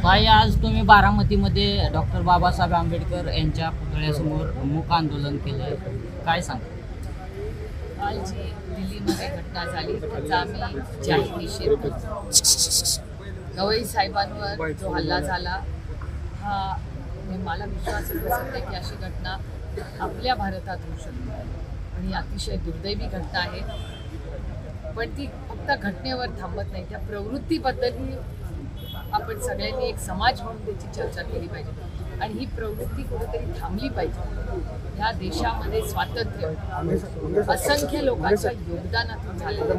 ताई, आज तुम्ही बारामतीमध्ये डॉक्टर बाबासाहेब आंबेडकर यांच्या पुतळ्यासमोर मूक आंदोलन केलंय, काय सांगा? काल जी दिल्लीमध्ये घटना झाली त्याचा आम्ही जाहीर निषेध करतो. गवई साहेबांवर जो हल्ला झाला हा मला विश्वासच बसत नाही की अशी घटना आपल्या भारतात होऊ शकते. आणि ही अतिशय दुर्दैवी घटना आहे. पण ती फक्त घटनेवर थांबत नाही, त्या प्रवृत्तीबद्दलही आपण सगळ्यांनी एक समाज म्हणून त्याची चर्चा केली पाहिजे आणि ही प्रवृत्ती कुठेतरी थांबली पाहिजे. ह्या देशामध्ये स्वातंत्र्य असंख्य लोकांच्या योगदानातून झालं.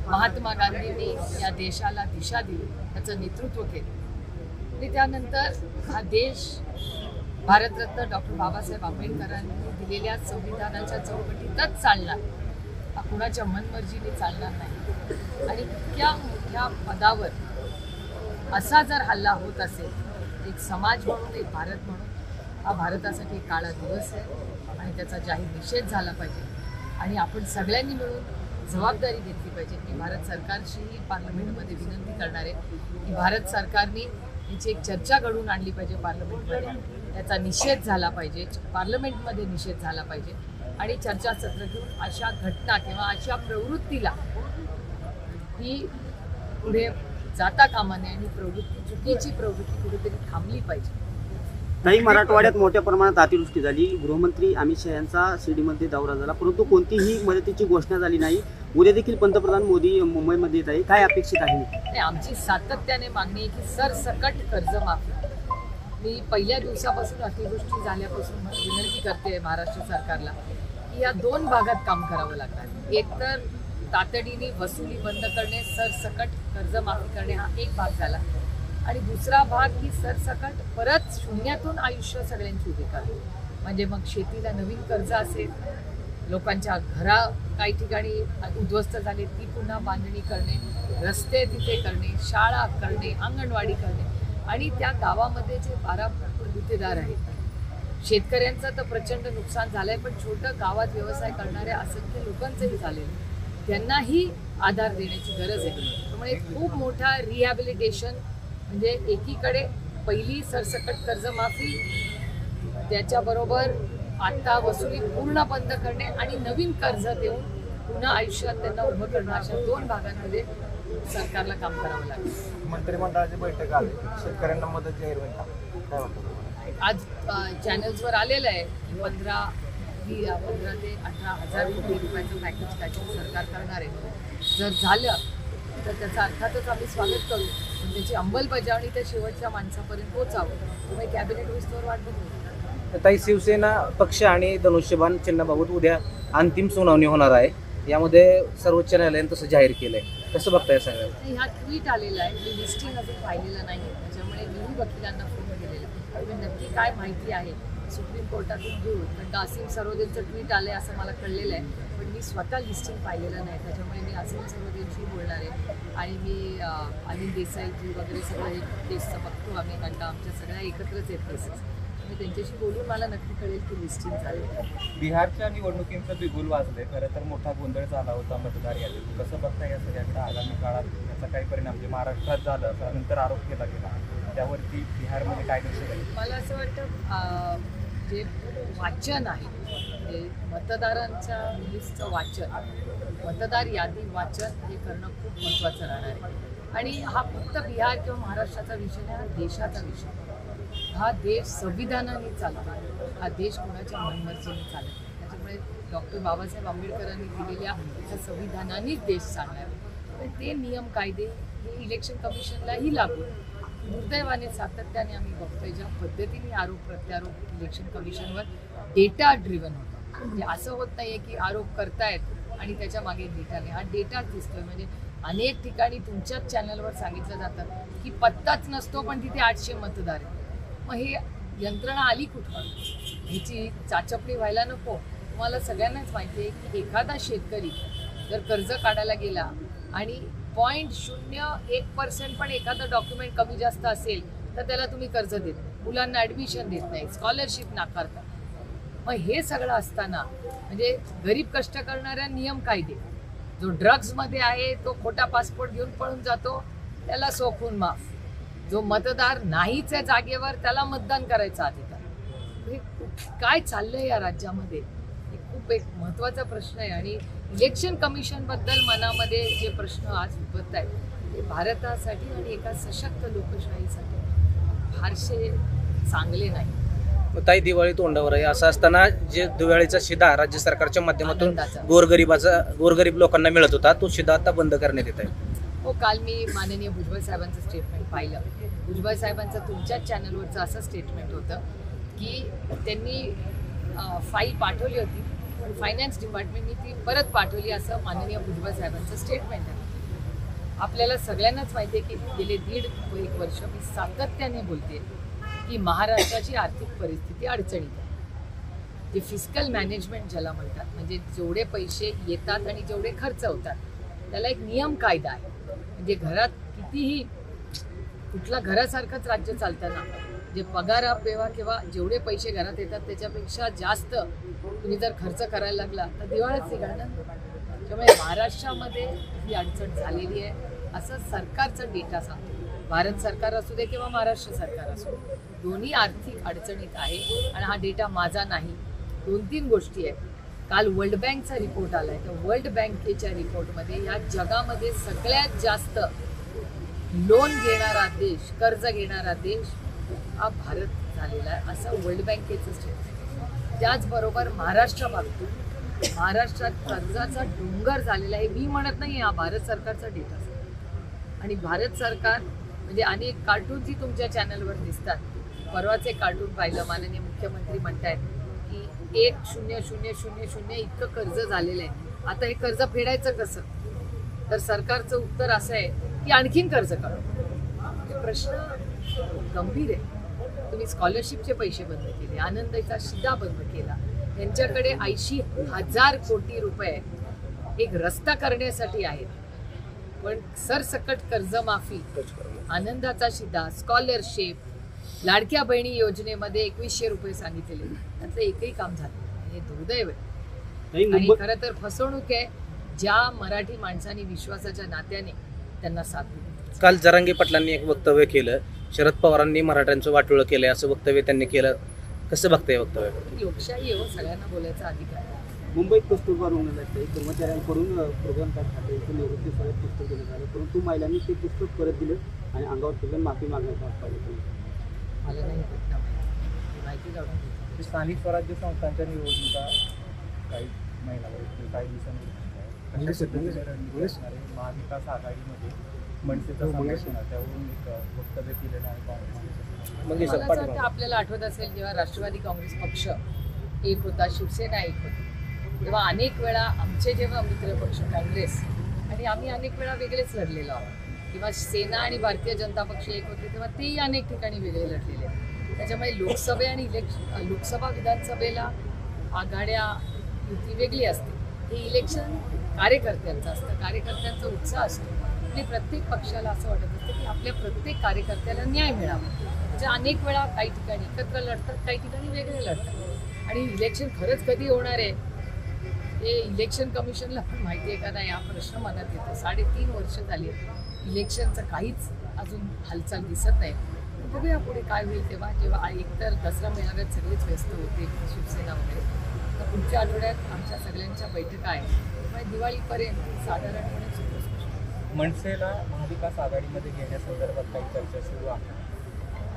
महात्मा गांधींनी या देशाला दिशा दिली, त्याचं नेतृत्व केलं आणि त्यानंतर हा देश भारतरत्न डॉक्टर बाबासाहेब आंबेडकरांनी दिलेल्या संविधानाच्या चौकटीतच चालणार, हा कुणाच्या मनमर्जीने चालणार नाही. आणि इतक्या मोठ्या पदावर असा जर हल्ला होत असेल, एक समाज म्हणून, एक भारत म्हणून हा भारतासाठी एक काळा दिवस आहे आणि त्याचा जाहीर निषेध झाला पाहिजे. आणि आपण सगळ्यांनी मिळून जबाबदारी घेतली पाहिजे. मी भारत सरकारशीही पार्लमेंटमध्ये विनंती करणार आहे की भारत सरकारने याची एक चर्चा घडवून आणली पाहिजे पार्लमेंटमध्ये, त्याचा निषेध झाला पाहिजे, पार्लमेंटमध्ये निषेध झाला पाहिजे आणि चर्चासत्र घेऊन अशा घटना किंवा अशा प्रवृत्तीला ही पुढे जाता कामा नये आणि प्रवृत्ती, चुकीची प्रवृत्ती कुठेतरी थांबली पाहिजे. नाही, मराठवाड्यात मोठ्या प्रमाणात अतिवृष्टी झाली. गृहमंत्री अमित शहा यांचा शिर्डीमध्ये दौरा झाला, परंतु कोणतीही मदतीची घोषणा झाली नाही. उद्या देखील पंतप्रधान मोदी मुंबईमध्ये येत आहे, काय अपेक्षित आहे? नाही, आमची सातत्याने मागणी आहे की सरसकट कर्जमाफी. मी पहिल्या दिवसापासून अतिवृष्टी झाल्यापासून विनंती करते महाराष्ट्र सरकारला की या दोन भागात काम करावं लागणार. एक तर तातडीने वसुली बंद करणे, सरसकट कर्जमाफी करणे हा एक भाग झाला आणि दुसरा भाग की सरसकट परत शून्यातून आयुष्य सगळ्यांची उभी करणे. म्हणजे मग शेतीला नवीन कर्ज असेल, लोकांच्या घरा काही ठिकाणी उद्ध्वस्त झाले ती पुन्हा बांधणी करणे, रस्ते तिथे करणे, शाळा करणे, अंगणवाडी करणे आणि त्या गावामध्ये जे 12 गुत्तेदार आहेत, शेतकऱ्यांचं तर प्रचंड नुकसान झालंय, पण छोटं गावात व्यवसाय करणाऱ्या असंख्य लोकांचंही झालेलं, त्यांनाही आधार देण्याची गरज आहे. त्यामुळे खूप मोठा रिहॅबिलिटेशन, म्हणजे एकीकडे पहिली सरसकट कर्जमाफी, त्याच्याबरोबर आता वसुली पूर्ण बंद करणे आणि नवीन कर्ज देऊन पुन्हा आयुष्यात त्यांना उभं करणं, अशा दोन भागांमध्ये सरकारला काम करावं लागेल. मंत्रिमंडळाची बैठक आली, शेतकऱ्यांना मदत जाहीर होईल, काय वाटतं? आज चॅनल्सवर आलेलं आहे की 15 ते 18,000 कोटी रुपयाचं पॅकेज काहीतरी सरकार करणार आहे. जर झालं तर त्याचं अर्थातच आम्ही स्वागत करू, पण त्याची अंमलबजावणी त्या शेवटच्या माणसापर्यंत पोहोचावं. तुम्ही कॅबिनेट विस्तवर वाट बघू. ताई, शिवसेना पक्ष आणि धनुष्यबाण चिन्हाबाबत उद्या अंतिम सुनावणी होणार आहे, यामध्ये सर्वोच्च न्यायालयाने तसं जाहीर केलंय, कसं बघताय सगळं? हा ट्विट आलेला आहे, मी लिस्टिंग अजून पाहिलेलं नाही, त्याच्यामुळे मीही वकिलांना फोन केलेला आहे. नक्की काय माहिती आहे सुप्रीम कोर्टातून घेऊ, कारण का असीम सरोदेंचं ट्विट आलं आहे असं मला कळलेलं आहे, पण मी स्वतः लिस्टिंग पाहिलेलं नाही. त्याच्यामुळे मी असीम सरोदेंशी बोलणार आहे आणि मी अनिल देसाईजी वगैरे सगळं हे केसचं बघतो आम्ही, कारण का आमच्या सगळ्या एकत्रच आहेत केसेस. मी त्यांच्याशी बोलून मला नक्की कळेल की लिस्टिंग झाली. बिहारच्या निवडणुकींचं बिगुल वाजले, खरं तर मोठा गोंधळ झाला होता मतदार यादीत. कसं बघता या सगळ्याकडे आगामी काळात याचा काही परिणाम, म्हणजे महाराष्ट्रात झालं त्यानंतर आरोप केला गेला, त्यावरती बिहारमध्ये काय दिसेल? मला असं वाटतं जे वाचन आहे, म्हणजे मतदारांच्या लिस्टचं वाचन, मतदार यादी वाचन हे करणं खूप महत्त्वाचं राहणार आहे. आणि हा फक्त बिहार किंवा महाराष्ट्राचा विषय नाही, हा देशाचा विषय. हा देश संविधानाने चालतो, हा देश कोणाच्या मनमर्जीने चालत नाही. त्याच्यामुळे डॉक्टर बाबासाहेब आंबेडकरांनी दिलेल्या त्या संविधानानेच देश चालणार आहे. तर ते नियम कायदे हे इलेक्शन कमिशनलाही लागू. दुर्दैवाने सातत्याने आम्ही बघतोय ज्या पद्धतीने आरोप प्रत्यारोप इलेक्शन कमिशनवर डेटा ड्रिव्हन होतं. म्हणजे असं होत नाहीये की आरोप करतायत आणि त्याच्या मागे डेटा नाही, हा डेटाच दिसतोय. म्हणजे अनेक ठिकाणी तुमच्याच चॅनलवर सांगितलं जातं की पत्ताच नसतो पण तिथे 800 मतदार आहेत. मग ही यंत्रणा आली कुठं? ह्याची चाचपणी व्हायला नको. तुम्हाला सगळ्यांनाच माहिती आहे की एखादा शेतकरी जर कर्ज काढायला गेला आणि 0.01% पण एखादं डॉक्युमेंट कमी जास्त असेल तर त्याला तुम्ही कर्ज देत नाही, मुलांना ॲडमिशन देत नाही, स्कॉलरशिप नाकारता. मग हे सगळं असताना म्हणजे गरीब कष्ट करणाऱ्या नियम कायदे, जो ड्रग्समध्ये आहे तो खोटा पासपोर्ट घेऊन पळून जातो त्याला सोखून माफ, जो मतदार नाहीच आहे जागेवर त्याला मतदान करायचा अधिकार. हे काय चाललंय या राज्यामध्ये, हे खूप एक महत्त्वाचा प्रश्न आहे. आणि इलेक्शन कमिशनबद्दल मनामध्ये जे प्रश्न आज उद्भवत आहेत ते भारतासाठी आणि एका सशक्त लोकशाहीसाठी फारसे चांगले नाही. ताई, दिवाळी तोंडावर आहे. असं असताना जे दिवाळीचा शिधा राज्य सरकारच्या माध्यमातून आनंदाचा. गोरगरीब लोकांना मिळत होता, तो शिधा आता बंद करण्यात येत आहे. हो, काल मी माननीय भुजबळ साहेबांचं स्टेटमेंट पाहिलं. भुजबळ साहेबांचं तुमच्याच चॅनलवरचं असं स्टेटमेंट होतं की त्यांनी फाईल पाठवली होती पण फायनान्स डिपार्टमेंटनी ती परत पाठवली, असं माननीय भुजबळ साहेबांचं स्टेटमेंट आहे. आपल्याला सगळ्यांनाच माहिती आहे की गेले 1.5 वर्ष मी सातत्याने बोलते की महाराष्ट्राची आर्थिक परिस्थिती अडचणीत आहे. जे फिस्कल मॅनेजमेंट ज्याला म्हणतात, म्हणजे जेवढे पैसे येतात आणि जेवढे खर्च होतात त्याला एक नियम कायदा आहे. म्हणजे घरात कितीही कुठला घरासारखंच राज्य चालताना जे पगार किंवा जेवढे पैसे घरात येतात त्याच्यापेक्षा जास्त तुम्ही जर खर्च करायला लागला तर दिवाळच निघणार. त्यामुळे महाराष्ट्रामध्ये ही अडचण झालेली आहे असं सरकारचा डेटा सांगतो. भारत सरकार असू दे किंवा महाराष्ट्र सरकार असू दे, दोन्ही आर्थिक अडचणीत आहे. आणि हा डेटा माझा नाही, 2-3 गोष्टी आहेत. काल वर्ल्ड बँकचा रिपोर्ट आला आहे, तर वर्ल्ड बँकेच्या रिपोर्टमध्ये या जगामध्ये सगळ्यात जास्त लोन घेणारा देश, कर्ज घेणारा देश हा भारत झालेला आहे, असं वर्ल्ड बँकेचं स्टेटमेंट. त्याचबरोबर महाराष्ट्र बघतो, महाराष्ट्रात कर्जाचा डोंगर झालेला आहे. मी म्हणत नाही, हा भारत सरकारचा डेटा. आणि भारत सरकार म्हणजे अनेक कार्टूनही तुमच्या चॅनलवर दिसतात. परवाचे कार्टून पाहिलं, माननीय मुख्यमंत्री म्हणतायत की 1,0,0,0,0 इतकं कर्ज झालेलं आहे. आता हे कर्ज फेडायचं कसं? तर सरकारचं उत्तर असं आहे की आणखीन कर्ज काढू. प्रश्न गंभीर आहे. तुम्ही स्कॉलरशिपचे पैसे बंद केले, आनंदाचा शिधा बंद केला, त्यांच्याकडे 80,000 कोटी रुपये एक रस्ता करण्यासाठी आहेत. पण सरसकट कर्जमाफी, आनंदाचा शिधा, स्कॉलरशिप, लाडक्या बहिणी योजनेमध्ये 2100 रुपये सांगितलेले, त्यातलं एकही काम झालं. हे दुर्दैव आहे आणि खरं तर फसवणूक आहे ज्या मराठी माणसांनी विश्वासाच्या नात्याने त्यांना साथ दिली. काल जरांगे पाटलांनी एक वक्तव्य केलं, शरद पवारांनी मराठ्यांचं वाटोळं केलंय असं वक्तव्य त्यांनी केलं. कसं बघताय वक्तव्य? लोकशाही आहे, सगळ्यांना बोलायचा अधिकार आहे. मुंबईत कस्तुरबा रुग्णालयात कर्मचाऱ्यांकडून प्रोग्राम खाते निवृत्ती परत पुस्तक देण्यात आलं, परंतु महिलांनी ते पुस्तक परत दिलं आणि अंगावर फिरून माफी मागण्याचा पाहिजे. मला नाही घटना माहिती जाणून घेतली. स्थानिक स्वराज्य संस्थांच्या निवडणुका काही महिन्यावर काही दिवसांनी महाविकास आघाडीमध्ये मनसेचा समावेश होणार, त्यावरून एक वक्तव्य केलेलं आहे. मला असं वाटतं आपल्याला आठवत असेल जेव्हा राष्ट्रवादी काँग्रेस पक्ष एक होता, शिवसेना एक होती, तेव्हा अनेक वेळा आमचे जेव्हा मित्र पक्ष काँग्रेस आणि आम्ही अनेक वेळा वेगळेच लढलेलो आहोत. किंवा सेना आणि भारतीय जनता पक्ष एक होते तेव्हा तेही अनेक ठिकाणी वेगळे लढलेले आहेत. त्याच्यामुळे लोकसभे आणि लोकसभा विधानसभेला आघाड्या युती वेगळी असते. हे इलेक्शन कार्यकर्त्यांचं असतं, कार्यकर्त्यांचा उत्साह असतो. आणि प्रत्येक पक्षाला असं वाटत असतं की आपल्या प्रत्येक कार्यकर्त्याला न्याय मिळावा. म्हणजे अनेक वेळा काही ठिकाणी एकत्र लढतात, काही ठिकाणी वेगळे लढतात. आणि इलेक्शन खरंच कधी होणार आहे हे इलेक्शन कमिशनला पण माहिती आहे का नाही हा प्रश्न मनात येतो. 3.5 वर्ष झाली इलेक्शनचं काहीच अजून हालचाल दिसत नाही. बघूया पुढे काय होईल तेव्हा, जेव्हा एकतर दसरा मेळाव्यात सगळेच व्यस्त होते शिवसेना वगैरे, तर पुढच्या आठवड्यात आमच्या सगळ्यांच्या बैठका आहेत. त्यामुळे दिवाळीपर्यंत साधारणपणे मनसेला महाविकास आघाडीमध्ये घेण्यासंदर्भात काही चर्चा सुरू आहे?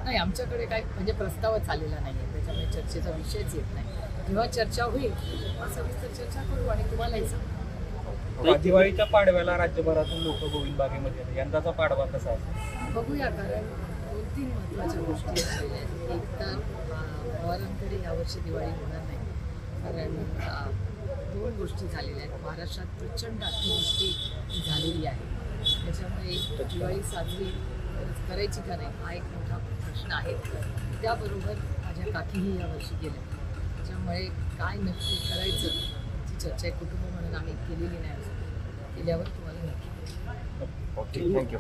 नाही, आमच्याकडे काही म्हणजे प्रस्तावच आलेला नाही आहे, त्याच्यामुळे चर्चेचा विषयच येत नाही. जेव्हा चर्चा होईल सविस्तर चर्चा करू आणि तुम्हालाही सांगू. दिवाळीच्या पाडव्याला राज्यभरातून लोक गोविंद बागेमध्ये येतात, यंदाचा पाडवा कसा असेल बघूया. कारण 2-3 महत्त्वाच्या गोष्टी झालेल्या आहेत. एक तर पवारांकडे यावर्षी दिवाळी होणार नाही, कारण 2 गोष्टी झालेल्या आहेत. महाराष्ट्रात प्रचंड अतिवृष्टी झालेली आहे, त्याच्यामुळे दिवाळी साजरी करायची का नाही हा एक मोठा प्रश्न आहे. त्याबरोबर माझ्या काकीही यावर्षी गेल्या, त्याच्यामुळे काय नक्की करायचं याची चर्चा आहे कुटुंब म्हणून आम्ही केलेली नाही. केल्यावर तुम्हाला नक्की. Okay, thank you.